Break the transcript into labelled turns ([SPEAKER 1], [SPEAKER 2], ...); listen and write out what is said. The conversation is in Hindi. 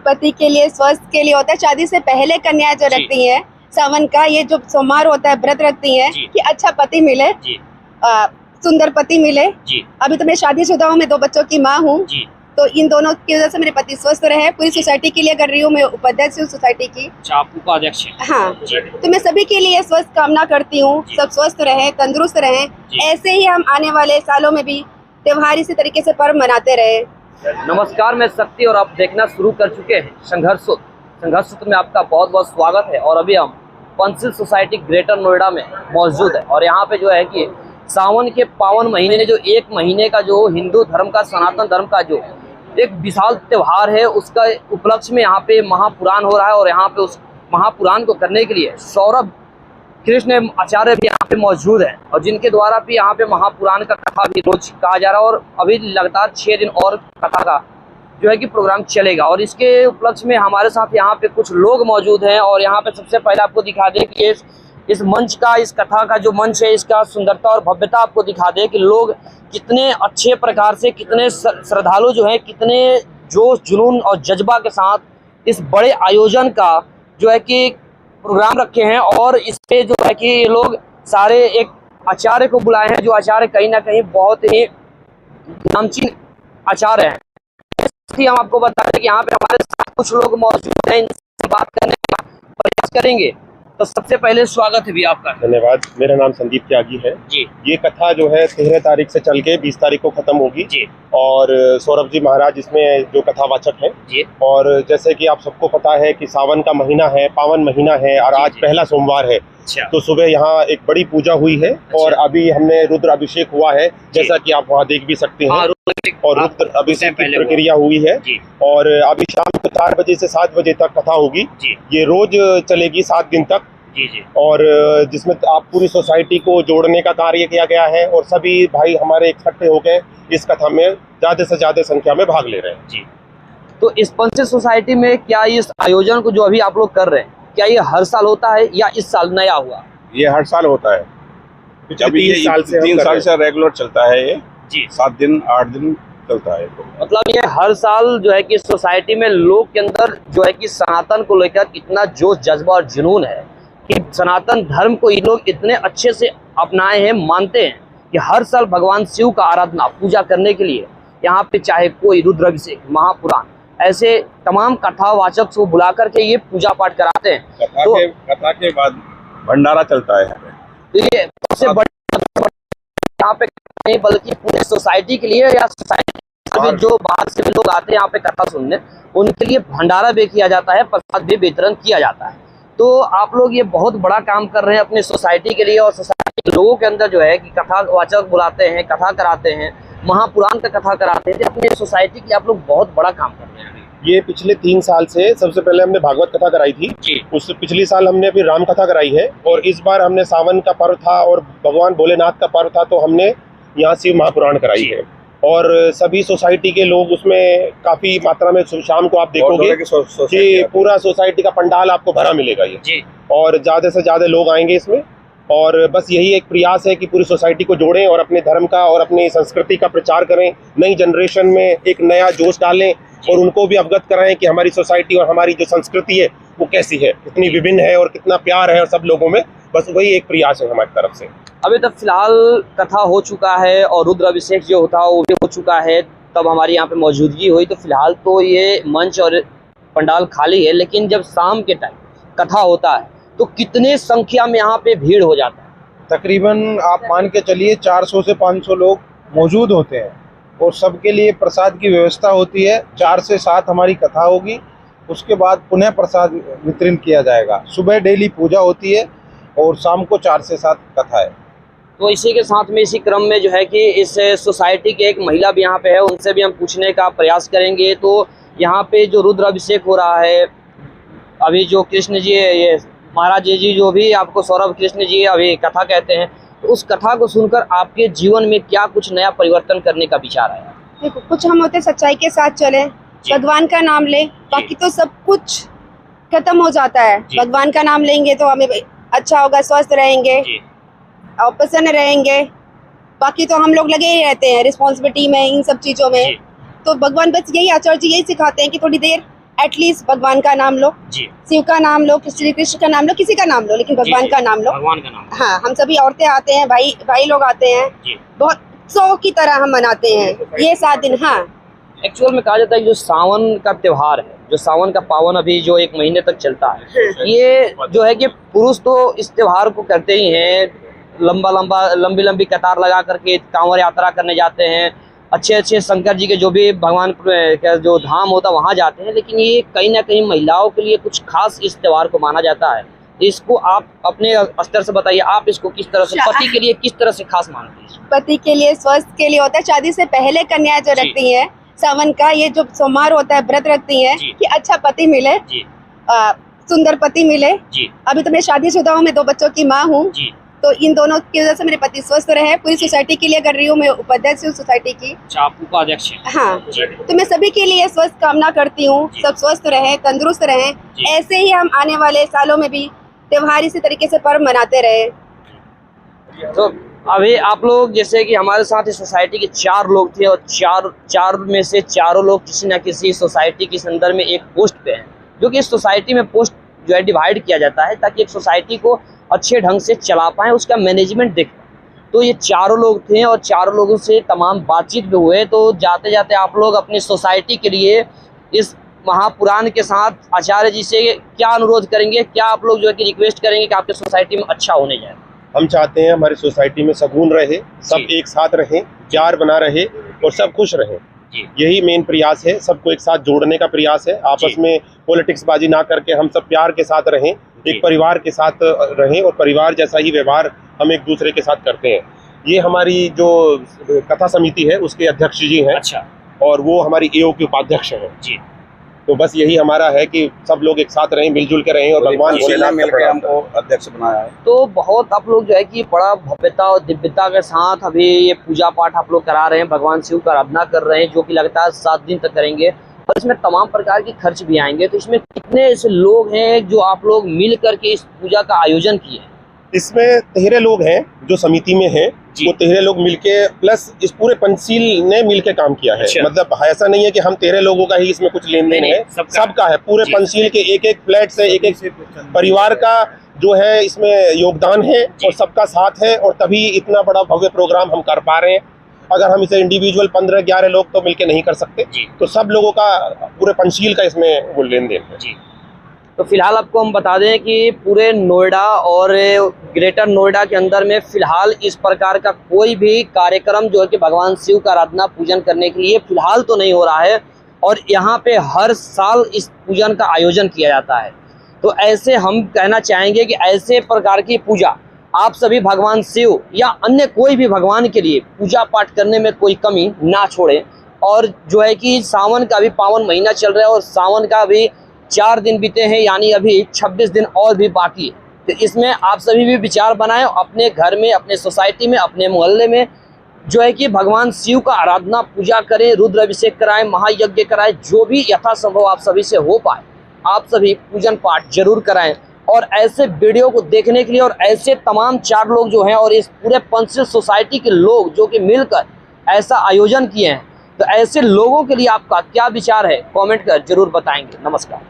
[SPEAKER 1] पति के लिए, स्वास्थ्य के लिए होता है। शादी से पहले कन्या जो रखती है सावन का ये जो सोमवार होता है, व्रत रखती है कि अच्छा पति मिले, सुंदर पति मिले। अभी तो मैं शादीशुदा हूँ, मैं 2 बच्चों की माँ हूँ, तो इन दोनों की वजह से मेरे पति स्वस्थ रहे। पूरी सोसाइटी के लिए कर रही हूँ, मैं उपाध्यक्ष हूँ सोसाइटी की।
[SPEAKER 2] आप उपाध्यक्ष हैं?
[SPEAKER 1] हाँ, तो मैं सभी के लिए स्वस्थ कामना करती हूँ, सब स्वस्थ रहे, तंदुरुस्त रहे। ऐसे ही हम आने वाले सालों में भी त्योहार इसी तरीके से पर्व मनाते रहे।
[SPEAKER 2] नमस्कार, मैं शक्ति और आप देखना शुरू कर चुके हैं संघर्ष सूत्र में आपका बहुत बहुत स्वागत है। और अभी हम पंचशील सोसाइटी ग्रेटर नोएडा में मौजूद है और यहाँ पे जो है कि सावन के पावन महीने ने जो 1 महीने का जो हिंदू धर्म का, सनातन धर्म का जो एक विशाल त्योहार है, उसका उपलक्ष्य में यहाँ पे महापुराण हो रहा है। और यहाँ पे उस महापुराण को करने के लिए सौरभ कृष्ण आचार्य भी यहाँ पे मौजूद है और जिनके द्वारा भी यहाँ पे महापुराण का कथा भी रोज कहा जा रहा है। और अभी लगातार 6 दिन और कथा का जो है कि प्रोग्राम चलेगा। और इसके उपलक्ष्य में हमारे साथ यहाँ पे कुछ लोग मौजूद हैं और यहाँ पे सबसे पहले आपको दिखा दे कि इस मंच का, इस कथा का जो मंच है, इसका सुंदरता और भव्यता आपको दिखा दे कि लोग कितने अच्छे प्रकार से, कितने श्रद्धालु जो हैं, कितने जोश जुनून और जज्बा के साथ इस बड़े आयोजन का जो है कि प्रोग्राम रखे हैं। और इस पे जो है कि ये लोग सारे एक आचार्य को बुलाए हैं, जो आचार्य कहीं ना कहीं बहुत ही नामचीन आचार्य हैं। हम आपको बता दें कि यहाँ पे हमारे साथ कुछ लोग मौजूद हैं, इनसे बात करने का प्रयास करेंगे। तो सबसे पहले स्वागत है भी आपका।
[SPEAKER 3] धन्यवाद। मेरा नाम संदीप त्यागी है जी। ये कथा जो है 13 तारीख से चल के 20 तारीख को खत्म होगी जी। और सौरभ जी महाराज इसमें जो कथावाचक हैं जी। और जैसे कि आप सबको पता है कि सावन का महीना है, पावन महीना है और आज पहला सोमवार है। तो सुबह यहाँ एक बड़ी पूजा हुई है और अभी हमने रुद्र अभिषेक हुआ है, जैसा कि आप वहाँ देख भी सकते हैं। और रुद्र अभिषेक की प्रक्रिया हुई है और अभी शाम को 4 बजे से 7 बजे तक कथा होगी। ये रोज चलेगी 7 दिन तक जी। और जिसमें आप पूरी सोसाइटी को जोड़ने का कार्य किया गया है और सभी भाई हमारे इकट्ठे होकर इस कथा में ज्यादा से ज्यादा संख्या में भाग ले रहे हैं जी।
[SPEAKER 2] तो इस पंचशील सोसाइटी में क्या इस आयोजन को जो अभी आप लोग कर रहे हैं, क्या ये हर साल होता है या इस साल नया हुआ?
[SPEAKER 3] ये हर साल होता है।
[SPEAKER 4] अभी 3 साल से रेगुलर चलता है ये जी। 7 दिन 8 दिन चलता है।
[SPEAKER 2] मतलब ये हर साल जो है कि सोसाइटी में लोग के अंदर जो है कि सनातन को लेकर इतना जोश, जज्बा और जुनून है कि सनातन धर्म को ये लोग इतने अच्छे से अपनाए हैं, मानते हैं कि हर साल भगवान शिव का आराधना, पूजा करने के लिए यहाँ पे चाहे कोई रुद्राभिषेक, महापुराण, ऐसे तमाम कथावाचक को बुला करके ये पूजा पाठ कराते हैं।
[SPEAKER 4] कथा के बाद भंडारा चलता है।
[SPEAKER 2] तो ये सबसे बड़ा यहाँ पे नहीं बल्कि पूरे सोसाइटी के लिए या सोसाइटी में जो बाहर से लोग आते हैं यहाँ पे कथा सुनने, उनके लिए भंडारा भी किया जाता है, प्रसाद भी वितरण किया जाता है। तो आप लोग ये बहुत बड़ा काम कर रहे हैं अपनी सोसाइटी के लिए और सोसाइटी के लोगों के अंदर जो है कि कथावाचक बुलाते हैं, कथा कराते हैं, महापुराण का कथा कराते हैं। अपने सोसाइटी के आप लोग बहुत बड़ा काम कर रहे हैं।
[SPEAKER 3] ये पिछले 3 साल से सबसे पहले हमने भागवत कथा कराई थी, उससे पिछली साल हमने अभी राम कथा कराई है और इस बार हमने सावन का पर्व था और भगवान भोलेनाथ का पर्व था तो हमने यहाँ शिव महापुराण कराई है। और सभी सोसाइटी के लोग उसमें काफी मात्रा में, शाम को आप देखोगे कि पूरा सोसाइटी का पंडाल आपको भरा मिलेगा ये जी। और ज्यादा से ज्यादा लोग आएंगे इसमें और बस यही एक प्रयास है कि पूरी सोसाइटी को जोड़ें और अपने धर्म का और अपनी संस्कृति का प्रचार करें, नई जनरेशन में एक नया जोश डालें और उनको भी अवगत कराएं कि हमारी सोसाइटी और हमारी जो संस्कृति है वो कैसी है, कितनी विभिन्न है और कितना प्यार है और सब लोगों में। बस वही एक प्रयास है हमारी तरफ से।
[SPEAKER 2] अभी तक फिलहाल कथा हो चुका है और रुद्र अभिषेक जो होता है वो भी हो चुका है, तब हमारी यहाँ पे मौजूदगी हुई। तो फिलहाल तो ये मंच और पंडाल खाली है, लेकिन जब शाम के टाइम कथा होता है तो कितने संख्या में यहाँ पे भीड़ हो जाता है?
[SPEAKER 5] तकरीबन आप मान के चलिए 400 से 500 लोग मौजूद होते हैं और सबके लिए प्रसाद की व्यवस्था होती है। 4 से 7 हमारी कथा होगी, उसके बाद पुनः प्रसाद वितरण किया जाएगा। सुबह डेली पूजा होती है और शाम को 4 से 7 कथा है।
[SPEAKER 2] तो इसी के साथ में, इसी क्रम में जो है कि इस सोसाइटी के एक महिला भी यहाँ पे है, उनसे भी हम पूछने का प्रयास करेंगे। तो यहाँ पे जो रुद्र अभिषेक हो रहा है, अभी जो कृष्ण जी, ये महाराज जी जो भी आपको सौरभ कृष्ण जी अभी कथा कहते हैं, तो उस कथा को सुनकर आपके जीवन में क्या कुछ नया परिवर्तन करने का विचार आया?
[SPEAKER 1] देखो, कुछ हम होते सच्चाई के साथ चले, भगवान का नाम ले, बाकी तो सब कुछ खत्म हो जाता है। भगवान का नाम लेंगे तो हमें अच्छा होगा, स्वस्थ रहेंगे और प्रसन्न रहेंगे। बाकी तो हम लोग लगे ही रहते हैं रिस्पॉन्सिबिलिटी में, इन सब चीजों में। तो भगवान बस यही, आचार्य जी यही सिखाते हैं कि थोड़ी देर एटलीस्ट भगवान का नाम लो जी, शिव का नाम लो, श्री कृष्ण का नाम लो, किसी का नाम लो, लेकिन भगवान का नाम लो, भगवान का नाम। हाँ, हम सभी औरतें आते हैं, भाई लोग आते हैं, बहुत उत्सव की तरह हम मनाते हैं ये 7 दिन। हाँ,
[SPEAKER 2] एक्चुअल में कहा जाता है कि जो सावन का त्योहार है, जो सावन का पावन अभी जो 1 महीने तक चलता है, ये जो है कि पुरुष तो इस त्योहार को करते ही हैं, लंबी कतार लगा करके कांवड़ यात्रा करने जाते हैं, अच्छे शंकर जी के जो भी भगवान का जो धाम होता है वहाँ जाते हैं, लेकिन ये कहीं ना कहीं महिलाओं के लिए कुछ खास इस त्योहार को माना जाता है। इसको आप अपने स्तर से बताइए, आप इसको किस तरह से, पति के लिए किस तरह से खास मानते हैं?
[SPEAKER 1] पति के लिए, स्वास्थ्य के लिए होता है। शादी से पहले कन्या जो रखती है सावन का, ये जो सोमवार होता है, व्रत रखती है कि अच्छा पति मिले, सुंदर पति मिले। अभी तो मैं शादीशुदा हूँ, मैं 2 बच्चों की माँ हूँ, तो इन दोनों की वजह से मेरे पति स्वस्थ रहे। पूरी सोसाइटी के लिए कर रही हूँ, मैं उपाध्यक्ष हूँ सोसाइटी की।
[SPEAKER 2] आप उपाध्यक्ष हैं?
[SPEAKER 1] हाँ, तो मैं सभी के लिए स्वस्थ कामना करती हूँ, सब स्वस्थ रहे, तंदुरुस्त रहे। ऐसे ही हम आने वाले सालों में भी त्योहार इसी तरीके से पर्व मनाते रहे।
[SPEAKER 2] तो अभी आप लोग जैसे कि हमारे साथ इस सोसाइटी के 4 लोग थे, और चार में से चारों लोग किसी न किसी सोसाइटी के संदर्भ में एक पोस्ट पे हैं, जो कि इस सोसाइटी में पोस्ट जो है डिवाइड किया जाता है ताकि एक सोसाइटी को अच्छे ढंग से चला पाएँ, उसका मैनेजमेंट देख पाएँ। तो ये 4 लोग थे और 4 लोगों से तमाम बातचीत भी हुए। तो जाते जाते आप लोग अपनी सोसाइटी के लिए इस महापुराण के साथ आचार्य जी से क्या अनुरोध करेंगे, क्या आप लोग जो है कि रिक्वेस्ट करेंगे कि आपके सोसाइटी में अच्छा होने जाए?
[SPEAKER 3] हम चाहते हैं हमारी सोसाइटी में सगुन रहे, सब एक साथ रहें, प्यार बना रहे और सब खुश रहें। यही मेन प्रयास है, सबको एक साथ जोड़ने का प्रयास है। आपस में पॉलिटिक्स बाजी ना करके हम सब प्यार के साथ रहें, एक परिवार के साथ रहें और परिवार जैसा ही व्यवहार हम एक दूसरे के साथ करते हैं। ये हमारी जो कथा समिति है उसके अध्यक्ष जी हैं। अच्छा। और वो हमारी एओ के उपाध्यक्ष हैं जी। तो बस यही हमारा है कि सब लोग एक साथ रहें, मिलजुल के रहें और भगवान को
[SPEAKER 4] मिलकर हमको अध्यक्ष बनाया है।
[SPEAKER 2] तो बहुत आप लोग जो है कि बड़ा भव्यता और दिव्यता के साथ अभी ये पूजा पाठ आप लोग करा रहे हैं, भगवान शिव का आराधना कर रहे हैं, जो कि लगातार 7 दिन तक करेंगे और इसमें तमाम प्रकार के खर्च भी आएंगे। तो इसमें कितने ऐसे लोग हैं जो आप लोग मिल करके इस पूजा का आयोजन किए?
[SPEAKER 3] इसमें 13 लोग हैं जो समिति में हैं, वो 13 लोग मिलके प्लस इस पूरे पंचशील ने मिलके काम किया है। मतलब ऐसा नहीं है कि हम 13 लोगों का ही इसमें कुछ लेन देन है, सबका है। पूरे पंचशील के एक फ्लैट से एक परिवार का जो है इसमें योगदान है और सबका साथ है, और तभी इतना बड़ा भव्य प्रोग्राम हम कर पा रहे हैं। अगर हम इसे इंडिविजुअल 15-11 लोग तो मिलके नहीं कर सकते, तो सब लोगों का पूरे पंचशील का इसमें वो लेन देन है।
[SPEAKER 2] तो फिलहाल आपको हम बता दें कि पूरे नोएडा और ग्रेटर नोएडा के अंदर में फिलहाल इस प्रकार का कोई भी कार्यक्रम जो है कि भगवान शिव का आराधना पूजन करने के लिए फिलहाल तो नहीं हो रहा है, और यहाँ पे हर साल इस पूजन का आयोजन किया जाता है। तो ऐसे हम कहना चाहेंगे कि ऐसे प्रकार की पूजा आप सभी भगवान शिव या अन्य कोई भी भगवान के लिए पूजा पाठ करने में कोई कमी ना छोड़ें। और जो है कि सावन का भी पावन महीना चल रहा है और सावन का भी 4 दिन बीते हैं, यानी अभी 26 दिन और भी बाकी है। तो इसमें आप सभी भी विचार बनाएं, अपने घर में, अपने सोसाइटी में, अपने मोहल्ले में जो है कि भगवान शिव का आराधना पूजा करें, रुद्र अभिषेक कराएं, महायज्ञ कराएं, जो भी यथासंभव आप सभी से हो पाए आप सभी पूजन पाठ जरूर कराएं। और ऐसे वीडियो को देखने के लिए और ऐसे तमाम 4 लोग जो हैं और इस पूरे पंचशील सोसाइटी के लोग जो कि मिलकर ऐसा आयोजन किए हैं, तो ऐसे लोगों के लिए आपका क्या विचार है कमेंट कर जरूर बताएंगे। नमस्कार।